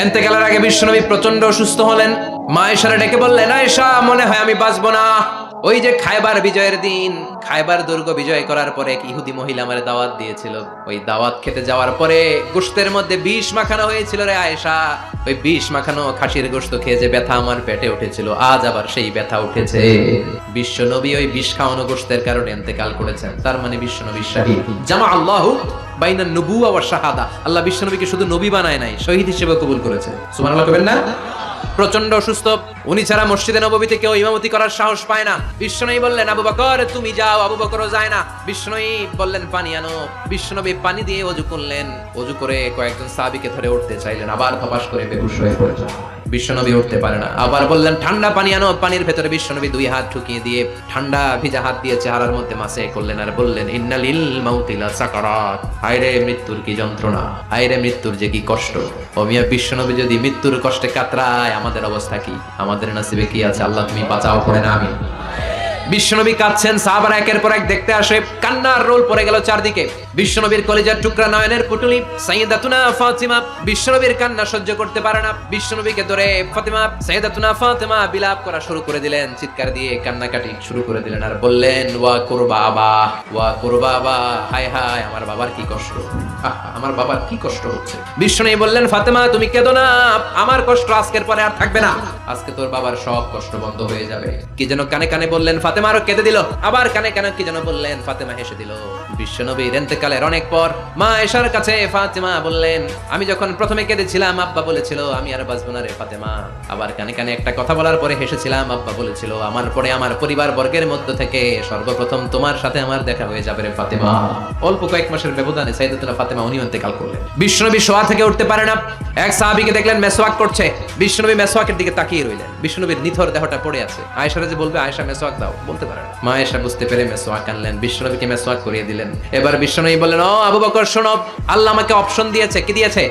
ইন্তেকালের আগে বিশ্বনবী প্রচন্ড অসুস্থ হলেন। মা আয়েশারে ডেকে বললেন, আয়েশা, মনে হয় আমি বাঁচবো না। ওই যে খায়বার বিজয়ের দিন, খায়বার দুর্গ বিজয় করার পরে এক ইহুদি মহিলা আমার দাওয়াত দিয়েছিল। ওই দাওয়াত খেতে যাওয়ার পরে গোশতের মধ্যে বিষ মাখানো হয়েছিল রে আয়েশা। ওই বিষ মাখানো খাসির গোশত খেয়ে যে ব্যথা আমার পেটে উঠেছিল, আজ আবার সেই ব্যথা উঠেছে। বিশ্বনবী ওই বিষ খাওয়ানো গোশতের কারণে ইন্তেকাল করেছেন। তার মানে বিশ্বনবী শাহীদ। জামা আল্লাহু বাইনা নবুওয়া ওয়া শাহাদা। আল্লাহ বিশ্বনবীকে শুধু নবী বানায় নাই, শহীদ হিসেবে কবুল করেছে। সুবহানাল্লাহ কইবেন না? প্রচন্ড অসুস্থ, উনি ছাড়া মসজিদে নববীতে কেউ ইমামতি করার সাহস পায় না। বিশ্বনবী বললেন, আবু বকর তুমি যাও। আবু বকরও যায় না। বিশ্বনবী বললেন, পানি আনো। বিশ্বনবী পানি দিয়ে ওযু করলেন। ওযু করে কয়েকজন সাহাবীকে ধরে উঠতে চাইলেন, আবার ধপাস করে বেহুশ হয়ে পড়লেন। বিশ্বনবী উঠতে পারে না। আবার বললেন, ঠান্ডা পানি আনো। পানির ভেতরে বিশ্বনবী দুই হাত ঢুকিয়ে দিয়ে ঠান্ডা ভিজা হাত দিয়ে চেহারার মধ্যে মাসে করলেন আর বললেন, ইন্নালিল মাউতি লা সাকারাত। হায়রে মৃত্যুর কি যন্ত্রণা, হায়রে মৃত্যুর যে কি কষ্ট। ও মিয়া, বিশ্বনবী যদি মৃত্যুর কষ্টে কাতরায়, আমাদের অবস্থা কি? আমাদের নসিবে কি আছে? আল্লাহ তুমি বাঁচাও, করে না আমি। বিশ্বনবী কাঁদছেন, সাহাবারা একের পর এক দেখতে আসে। কান্নার রোল পড়ে গেল চারদিকে। বিশ্বনবীর কলিজার টুকরা নয়নের পুটুলি সাইয়্যিদাতুনা ফাতিমা বিশ্বনবীর কান্না সহ্য করতে পারে না। বিশ্বনবীকে ধরে ফাতিমা, সাইয়্যিদাতুনা ফাতিমা বিলাপ করা শুরু করে দিলেন, চিৎকার দিয়ে কান্নাকাটি শুরু করে দিলেন আর বললেন, ওয়া কুরবাবা, ওয়া কুরবাবা, হায় হায় আমার বাবার কি কষ্ট, আমার বাবার কি কষ্ট হচ্ছে। বিশ্বনবী বললেন, ফাতিমা তুমি কেঁদো না, আমার কষ্ট আজকের পরে আর থাকবে না। আজকে তোর বাবার সব কষ্ট বন্ধ হয়ে যাবে। কি যেন কানে কানে বললেন, ফাতেমা আরো কেঁদে দিল। আবার কানে কানে কি যেন বললেন, ফাতেমা হেসে দিল। বিশ্বনবীর ইন্তেকালের অনেক পর মা আয়েশার কাছে ফাতেমা বললেন, আমি যখন প্রথমে কেঁদেছিলাম আব্বা বলেছিল আমি আর বাঁচবো না রে ফাতেমা। আবার কানে কানে একটা কথা বলার পরে হেসেছিলাম, আব্বা বলেছিল আমার পরে আমার পরিবার বর্গের মধ্য থেকে সর্বপ্রথম তোমার সাথে আমার দেখা হয়ে যাবে রে ফাতেমা। অল্প কয়েক মাসের ব্যবধানে সাইয়্যিদাতুনা ফাতেমা উনি ইন্তেকাল করলেন। বিশ্বনবী শোয়া থেকে উঠতে পারে না। এক সাহাবীকে দেখলেন মেসওয়াক করছে। বিশ্বনবী মেসওয়াকের দিকে তাকিয়ে রইলেন। বিশ্বনবীর নিথর দেহটা পড়ে আছে। আয়েশারা যে বলবে, আয়েশা মেসওয়াক দাও, বলতে পারে না। মা আয়েশা বুঝতে পেরে মেসওয়াক আনলেন, বিশ্বনবীকে মেসওয়াক করিয়ে দিলেন। এবার বিশ্বনবী বললেন, ও আবু বকর শোনো, আল্লাহ আমাকে অপশন দিয়েছে। কি দিয়েছে?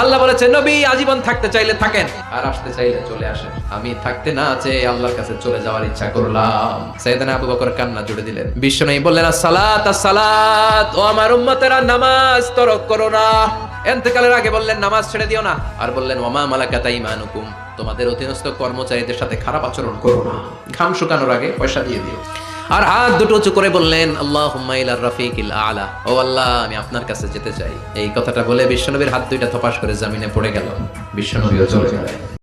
আল্লাহ বলেছে, নবী আজীবন থাকতে চাইলে থাকেন, আর আসতে চাইলে চলে আসেন। আমি থাকতে না চেয়ে আল্লাহর কাছে চলে যাওয়ার ইচ্ছা করলাম। সাইয়েদনা আবু বকর কান্না জুড়ে দিলেন। বিশ্বনবী বললেন, আসসালাত আসসালাত, ও আমার উম্মতেরা নামাজ তরক করো না। ইন্তেকালের আগে বললেন, নামাজ ছেড়ে দিও না। আর বললেন, ওয়া মা মালাকাত আইমানুকুম, তোমাদের অধীনস্থ কর্মচারীদের সাথে খারাপ আচরণ করো না। ঘাম শুকানোর আগে পয়সা দিয়ে দিও। আর হাত দুটো উঁচু করে বললেন, আল্লাহুম্মা ইলার রাফিকিল আলা, ও আল্লাহ আমি আপনার কাছে যেতে চাই। এই কথাটা বলে বিশ্বনবীর হাত দুইটা থপাস করে জমিনে পড়ে গেল। বিশ্বনবীও চলে গেলেন।